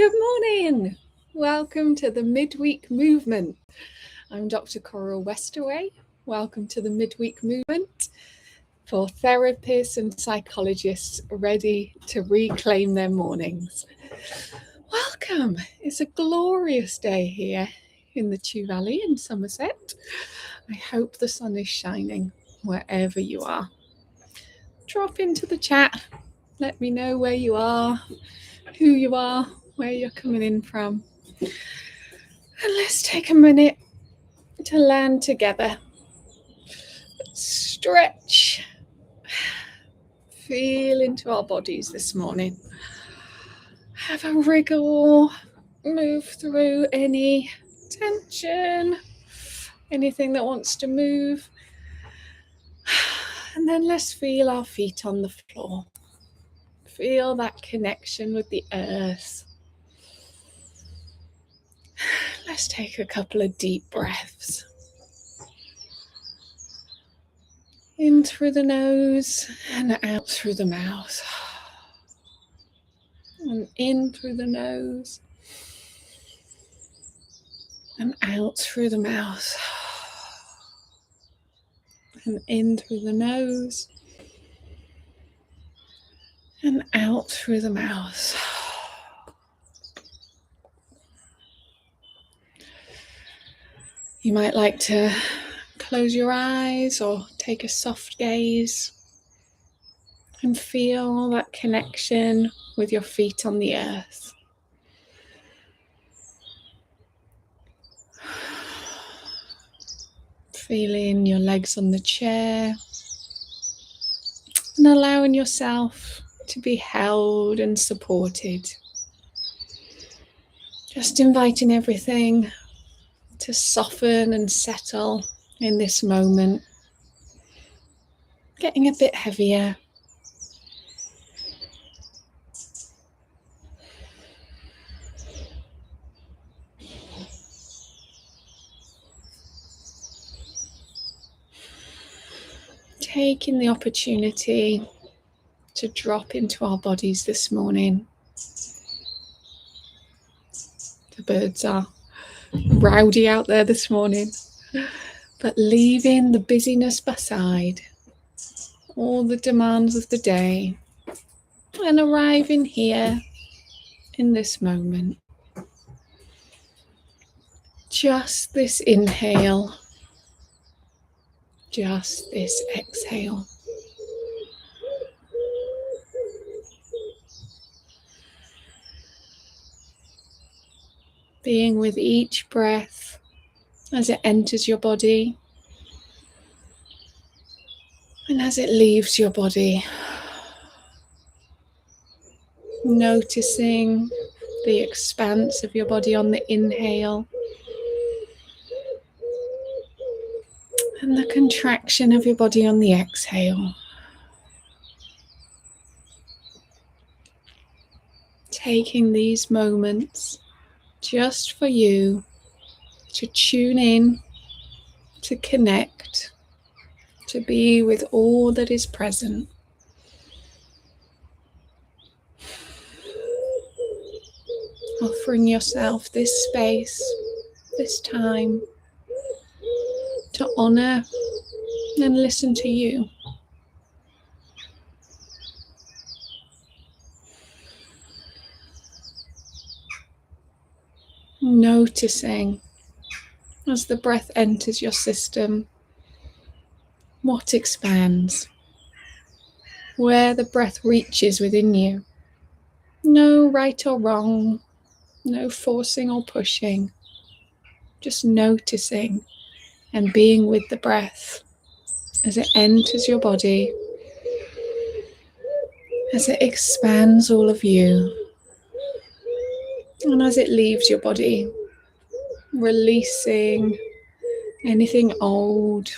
Good morning. Welcome to the Midweek Movement. I'm Dr. Coral Westerway. Welcome to the Midweek Movement for therapists and psychologists ready to reclaim their mornings. Welcome. It's a glorious day here in the Chew Valley in Somerset. I hope the sun is shining wherever you are. Drop into the chat. Let me know where you are, who you are, where you're coming in from. And let's take a minute to land together. Stretch. Feel into our bodies this morning. Have a wriggle. Move through any tension, anything that wants to move. And then let's feel our feet on the floor. Feel that connection with the earth. Let's take a couple of deep breaths. In through the nose and out through the mouth. And in through the nose and out through the mouth. And in through the nose and out through the mouth. You might like to close your eyes or take a soft gaze and feel that connection with your feet on the earth. Feeling your legs on the chair and allowing yourself to be held and supported. Just inviting everything to soften and settle in this moment. Getting a bit heavier. Taking the opportunity to drop into our bodies this morning. The birds are rowdy out there this morning, but leaving the busyness aside, all the demands of the day, and arriving here in this moment. Just this inhale, just this exhale. Being with each breath as it enters your body and as it leaves your body. Noticing the expanse of your body on the inhale and the contraction of your body on the exhale. Taking these moments just for you to tune in, to connect, to be with all that is present. Offering yourself this space, this time, to honor and listen to you. Noticing as the breath enters your system, what expands, where the breath reaches within you. No right or wrong, no forcing or pushing, just noticing and being with the breath as it enters your body, as it expands all of you, and as it leaves your body, releasing anything old,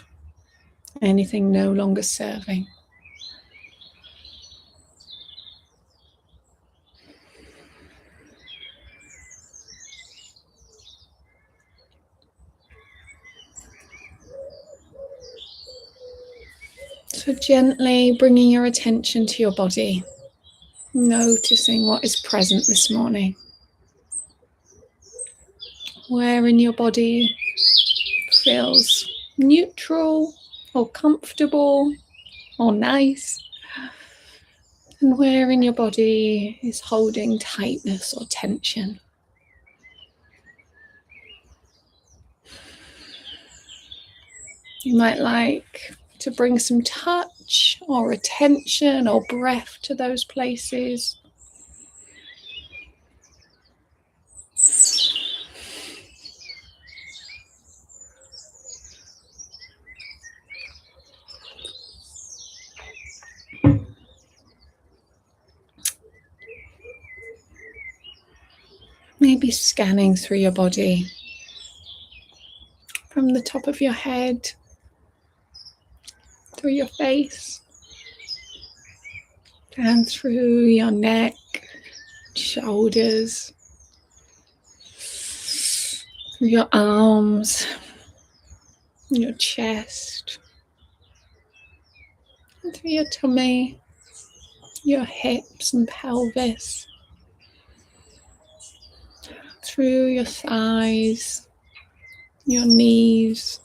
anything no longer serving. So gently bringing your attention to your body, noticing what is present this morning. Where in your body feels neutral or comfortable or nice, and where in your body is holding tightness or tension. You might like to bring some touch or attention or breath to those places. Maybe scanning through your body from the top of your head, through your face, down through your neck, shoulders, through your arms, your chest, and through your tummy, your hips and pelvis, through your thighs, your knees,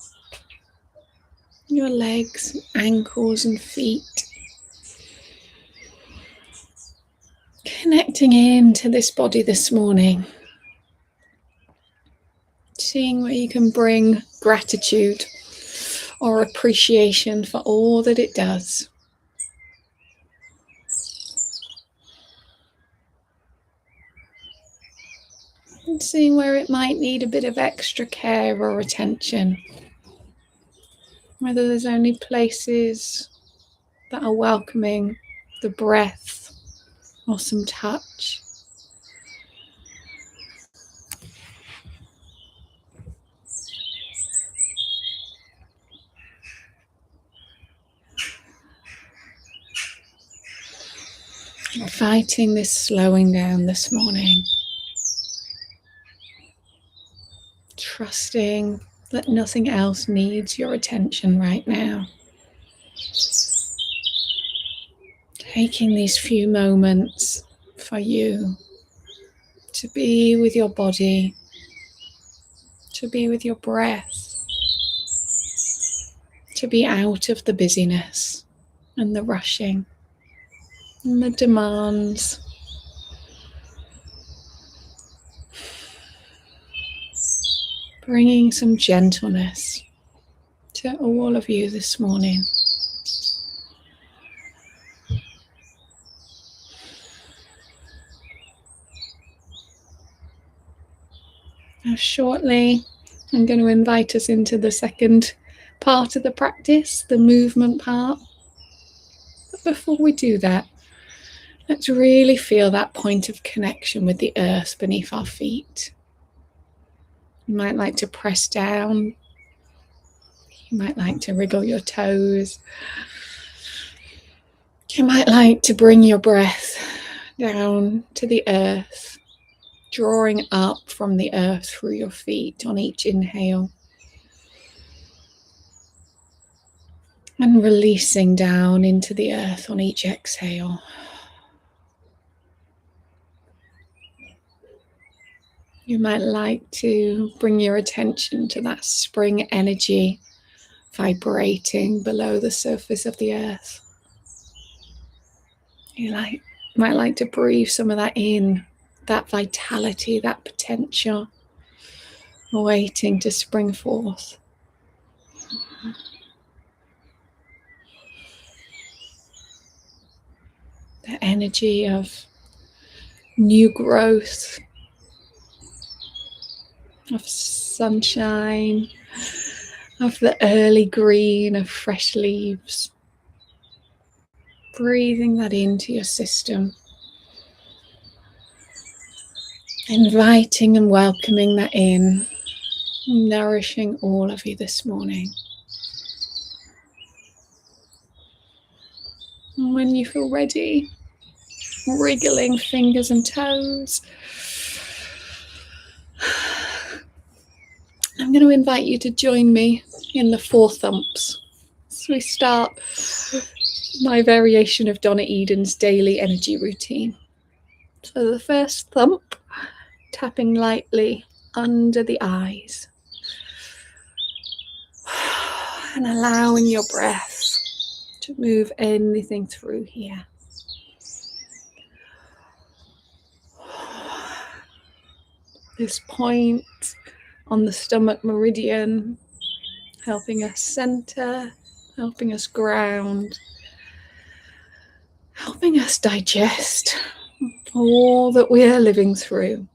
your legs, ankles and feet. Connecting into this body this morning. Seeing where you can bring gratitude or appreciation for all that it does. And seeing where it might need a bit of extra care or attention. Whether there's only places that are welcoming the breath or some touch. Inviting this slowing down this morning. Trusting that nothing else needs your attention right now. Taking these few moments for you to be with your body, to be with your breath, to be out of the busyness and the rushing and the demands. Bringing some gentleness to all of you this morning. Now shortly, I'm going to invite us into the second part of the practice, the movement part. But before we do that, let's really feel that point of connection with the earth beneath our feet. You might like to press down. You might like to wriggle your toes. You might like to bring your breath down to the earth, drawing up from the earth through your feet on each inhale. And releasing down into the earth on each exhale. You might like to bring your attention to that spring energy vibrating below the surface of the earth. You might like to breathe some of that in, that vitality, that potential, waiting to spring forth. The energy of new growth, of sunshine, of the early green of fresh leaves. Breathing that into your system. Inviting and welcoming that in, nourishing all of you this morning. And when you feel ready, wriggling fingers and toes, I'm going to invite you to join me in the 4 thumps. So we start my variation of Donna Eden's daily energy routine. So the first thump, tapping lightly under the eyes. And allowing your breath to move anything through here. This point on the stomach meridian, helping us center, helping us ground, helping us digest all that we are living through.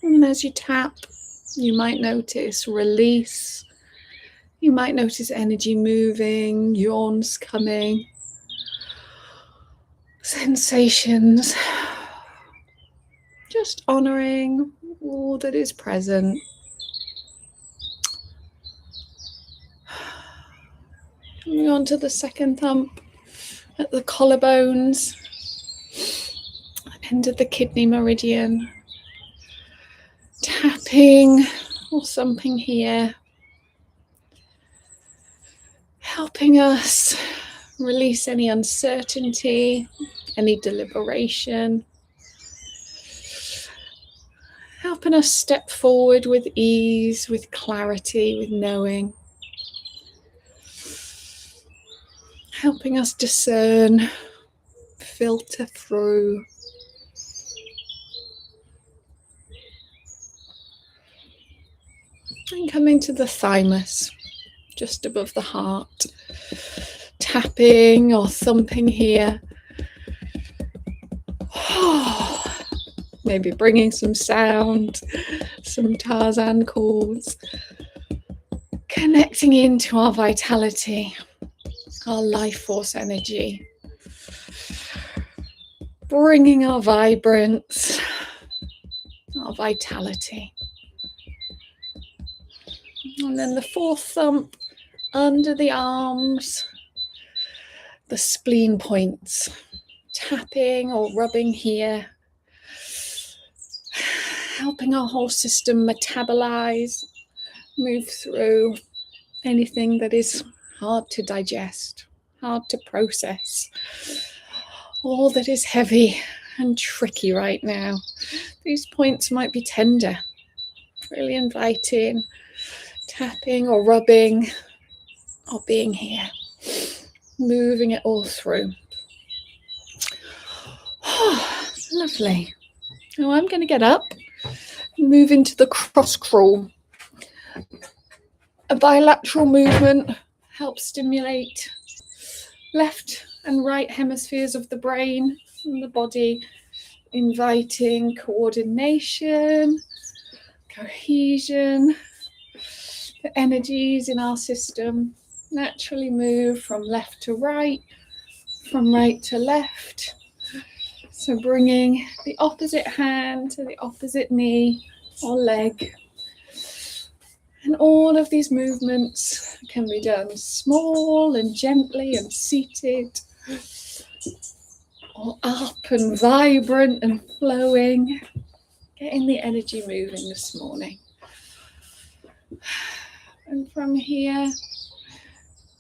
And as you tap, you might notice release. You might notice energy moving, yawns coming, sensations. Just honoring all that is present. Coming on to the second thump at the collarbones, end of the kidney meridian. Tapping or thumping here, helping us release any uncertainty, any deliberation, helping us step forward with ease, with clarity, with knowing, helping us discern, filter through. And coming to the thymus, just above the heart, tapping or thumping here. Maybe bringing some sound, some Tarzan calls, connecting into our vitality, our life force energy, bringing our vibrance, our vitality. And then the fourth thump under the arms, the spleen points, tapping or rubbing here, helping our whole system metabolize, move through anything that is hard to digest, hard to process, all that is heavy and tricky right now. These points might be tender, really inviting, tapping or rubbing or being here, moving it all through. Lovely. Now I'm going to get up and move into the cross crawl. A bilateral movement helps stimulate left and right hemispheres of the brain and the body, inviting coordination, cohesion. The energies in our system naturally move from left to right, from right to left. So bringing the opposite hand to the opposite knee or leg. And all of these movements can be done small and gently and seated, or up and vibrant and flowing, getting the energy moving this morning. And from here,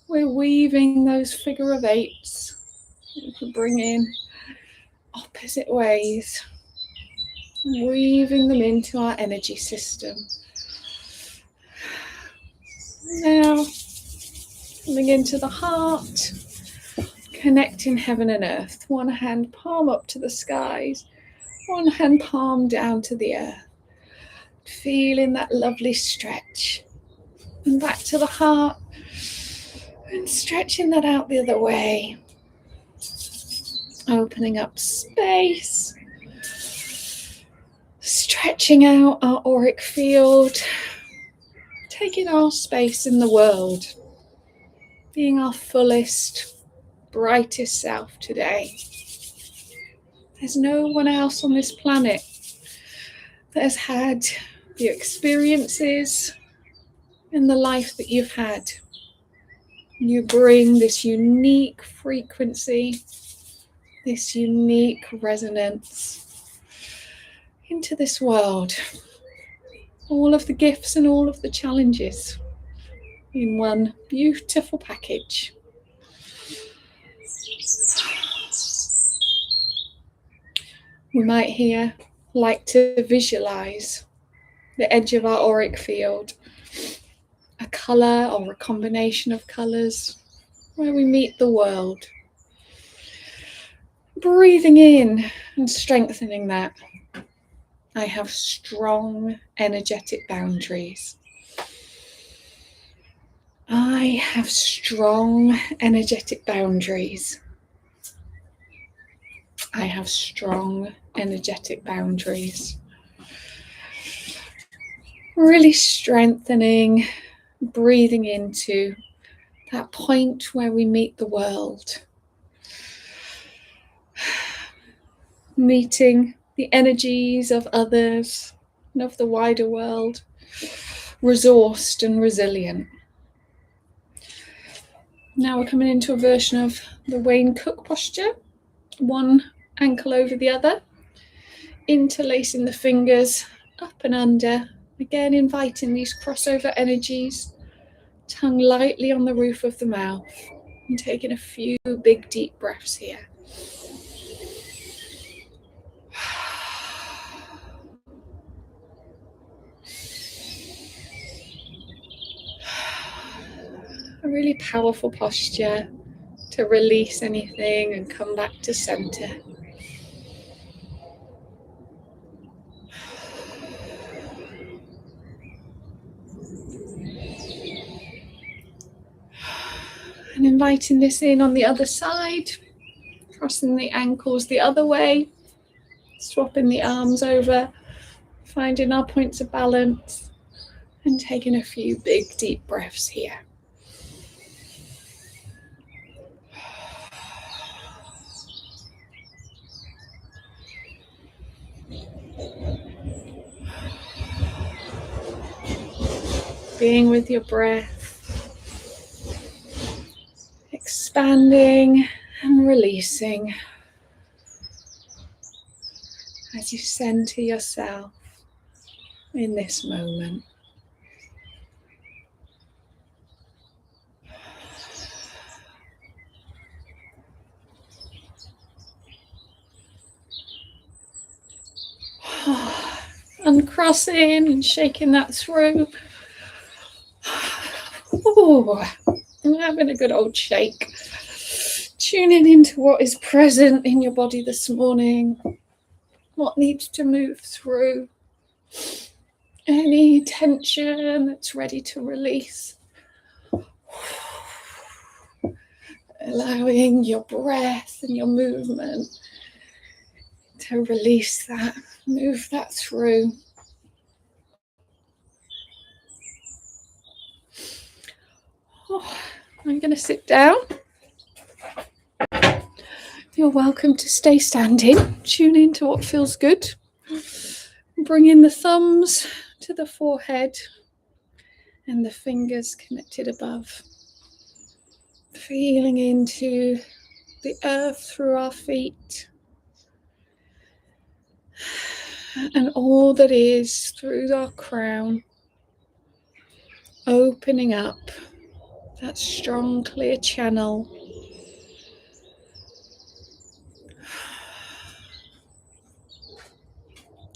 we're weaving those figure of eights. We can bring in opposite ways, weaving them into our energy system. Now, coming into the heart, connecting heaven and earth. One hand palm up to the skies, one hand palm down to the earth. Feeling that lovely stretch. And back to the heart, and stretching that out the other way. Opening up space. Stretching out our auric field. Taking our space in the world. Being our fullest, brightest self today. There's no one else on this planet that has had the experiences and the life that you've had. You bring this unique frequency, this unique resonance into this world. All of the gifts and all of the challenges in one beautiful package. We might hear like to visualize the edge of our auric field, a colour or a combination of colours where we meet the world. Breathing in and strengthening that. I have strong energetic boundaries. I have strong energetic boundaries. I have strong energetic boundaries. Really strengthening, breathing into that point where we meet the world. Meeting the energies of others and of the wider world, resourced and resilient. Now we're coming into a version of the Wayne Cook posture, one ankle over the other, interlacing the fingers up and under, again inviting these crossover energies, tongue lightly on the roof of the mouth, and taking a few big deep breaths here. A really powerful posture to release anything and come back to center. And inviting this in on the other side, crossing the ankles the other way, swapping the arms over, finding our points of balance, and taking a few big deep breaths here. Being with your breath, expanding and releasing as you center yourself in this moment. Uncrossing and shaking that through. Ooh, I'm having a good old shake. Tuning into what is present in your body this morning, what needs to move through, any tension that's ready to release. Allowing your breath and your movement to release that, move that through. I'm going to sit down. You're welcome to stay standing. Tune into what feels good. Bring in the thumbs to the forehead and the fingers connected above. Feeling into the earth through our feet and all that is through our crown. Opening up that strong, clear channel.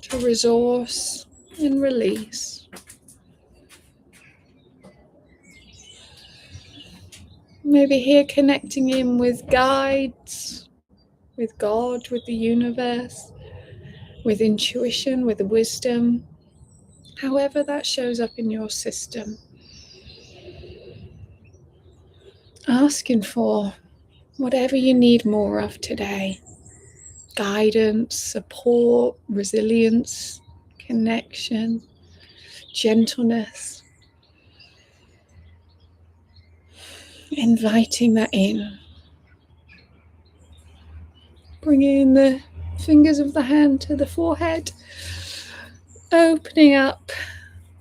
To resource and release. Maybe here connecting in with guides, with God, with the universe, with intuition, with wisdom, however that shows up in your system. Asking for whatever you need more of today. Guidance, support, resilience, connection, gentleness. Inviting that in. Bringing the fingers of the hand to the forehead. Opening up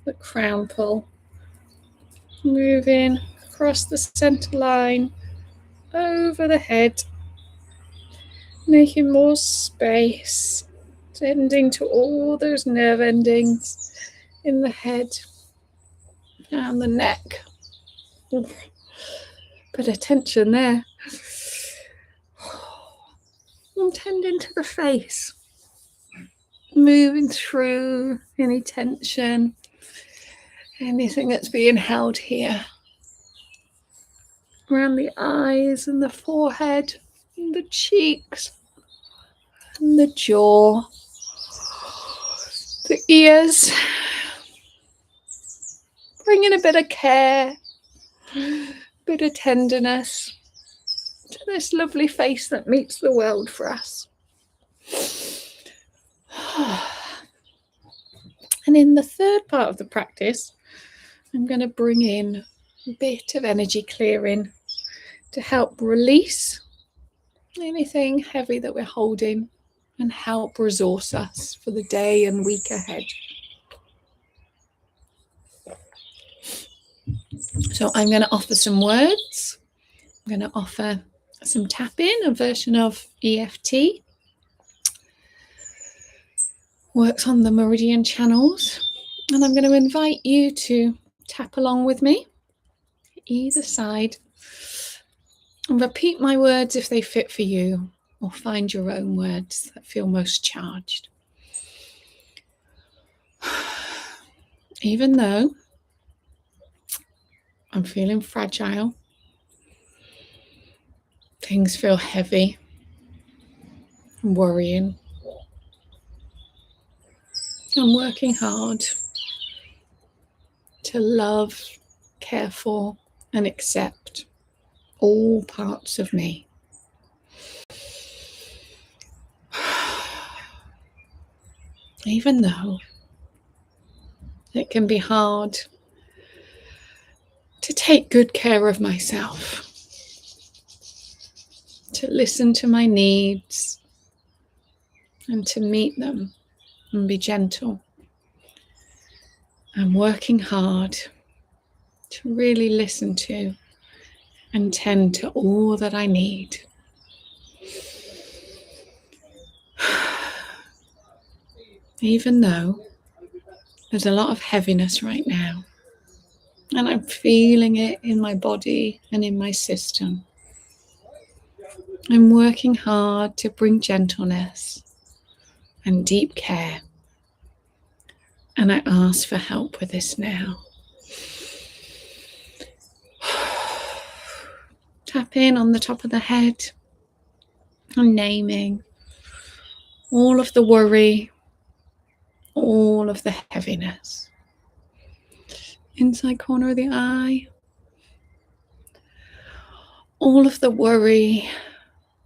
the crown pull. Moving across the center line, over the head. Making more space. Tending to all those nerve endings in the head and the neck. Bit of tension there. And tending to the face. moving through any tension, anything that's being held here. Around the eyes and the forehead and the cheeks and the jaw, the ears. Bringing a bit of care, a bit of tenderness to this lovely face that meets the world for us. And in the third part of the practice, I'm going to bring in a bit of energy clearing to help release anything heavy that we're holding and help resource us for the day and week ahead. So I'm going to offer some words. I'm going to offer some tapping, a version of EFT. Works on the meridian channels. And I'm going to invite you to tap along with me, either side, and repeat my words if they fit for you, or find your own words that feel most charged. Even though I'm feeling fragile, things feel heavy and worrying, I'm working hard to love, care for, and accept all parts of me. Even though it can be hard to take good care of myself, to listen to my needs and to meet them and be gentle. I'm working hard to really listen to and tend to all that I need. Even though there's a lot of heaviness right now, and I'm feeling it in my body and in my system, I'm working hard to bring gentleness and deep care. And I ask for help with this now. Tap in on the top of the head and naming all of the worry, all of the heaviness. Inside corner of the eye, all of the worry,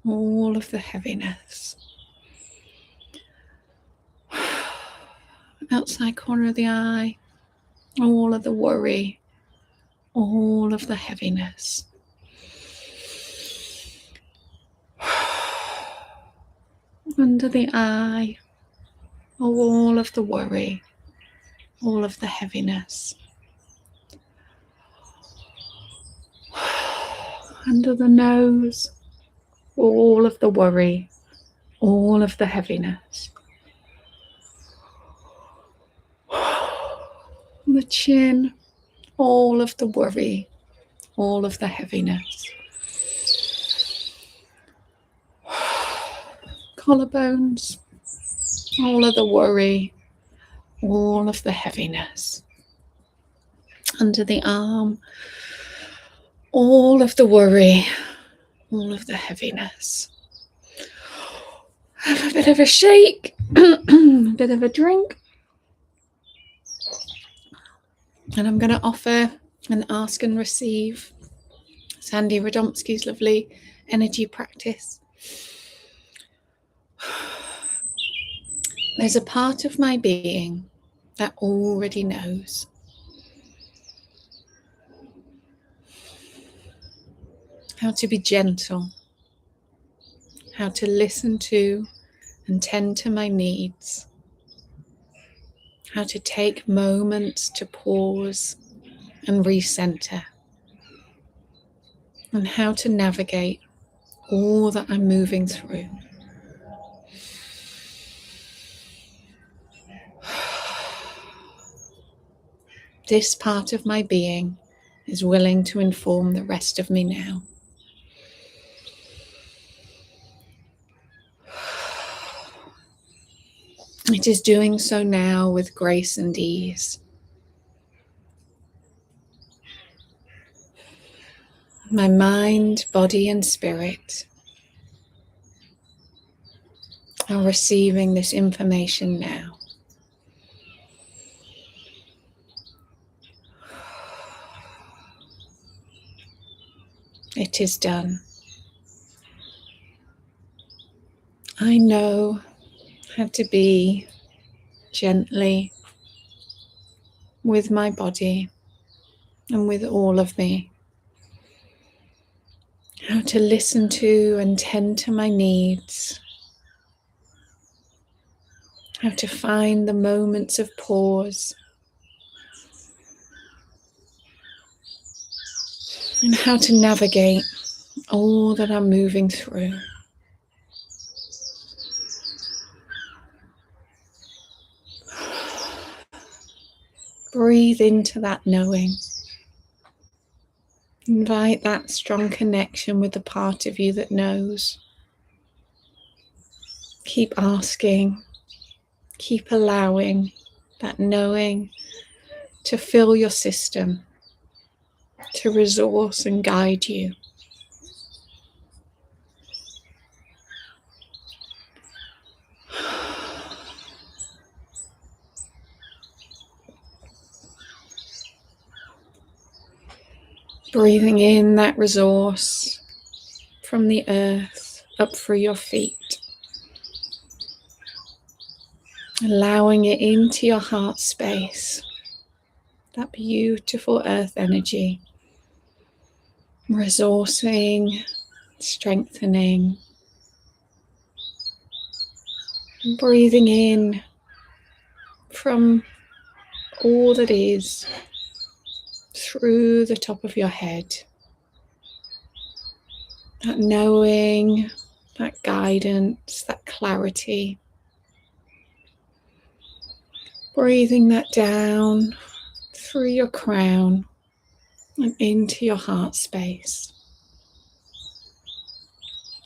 all of the heaviness. Outside corner of the eye, all of the worry, all of the heaviness. Under the eye, all of the worry, all of the heaviness. Under the nose, all of the worry, all of the heaviness. The chin, all of the worry, all of the heaviness. Collarbones, all of the worry, all of the heaviness. Under the arm, all of the worry, all of the heaviness. Have a bit of a shake, a bit of a drink. And I'm going to offer and ask and receive Sandy Radomski's lovely energy practice. There's a part of my being that already knows. How to be gentle, how to listen to and tend to my needs, how to take moments to pause and recenter, and how to navigate all that I'm moving through. This part of my being is willing to inform the rest of me now. It is doing so now with grace and ease. My mind, body, and spirit are receiving this information now. It is done. I know how to be gently with my body and with all of me. How to listen to and tend to my needs. How to find the moments of pause. And how to navigate all that I'm moving through. Breathe into that knowing. Invite that strong connection with the part of you that knows. Keep asking, keep allowing that knowing to fill your system, to resource and guide you. Breathing in that resource from the earth up through your feet. Allowing it into your heart space. That beautiful earth energy. Resourcing, strengthening. And breathing in from all that is through the top of your head. That knowing, that guidance, that clarity. Breathing that down through your crown and into your heart space.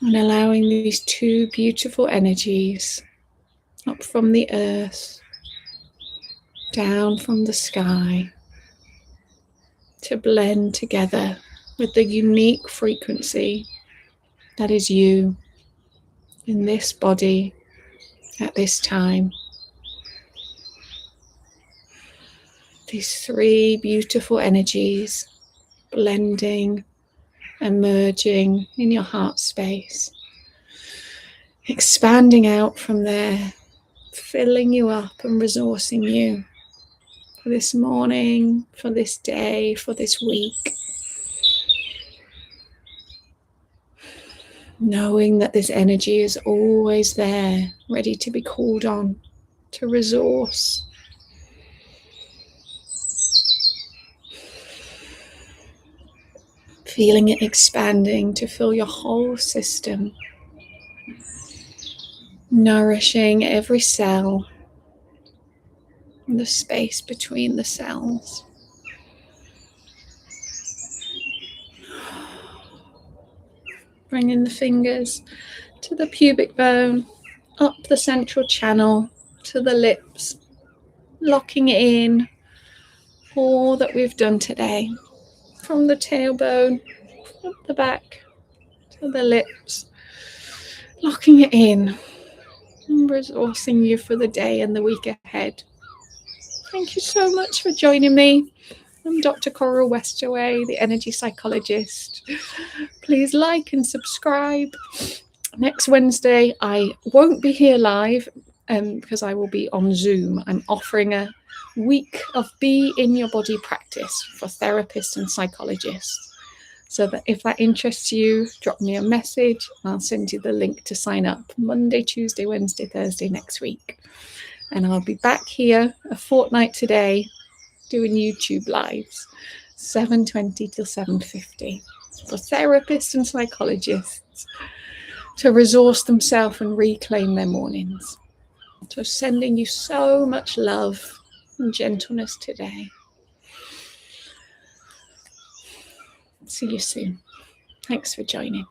And allowing these two beautiful energies up from the earth, down from the sky, to blend together with the unique frequency that is you in this body at this time. These three beautiful energies blending and merging in your heart space, expanding out from there, filling you up and resourcing you for this morning, for this day, for this week. Knowing that this energy is always there, ready to be called on, to resource. Feeling it expanding to fill your whole system. Nourishing every cell and the space between the cells. Bringing the fingers to the pubic bone, up the central channel to the lips, locking in all that we've done today. From the tailbone, up the back to the lips, locking it in and resourcing you for the day and the week ahead. Thank you so much for joining me. I'm Dr. Coral Westaway, the energy psychologist. Please like and subscribe. Next Wednesday, I won't be here live because I will be on Zoom. I'm offering a week of Be in Your Body practice for therapists and psychologists. So that if that interests you, drop me a message. I'll send you the link to sign up Monday, Tuesday, Wednesday, Thursday next week. And I'll be back here a fortnight today doing YouTube lives, 7:20 till 7:50 for therapists and psychologists to resource themselves and reclaim their mornings. So sending you so much love and gentleness today. See you soon. Thanks for joining.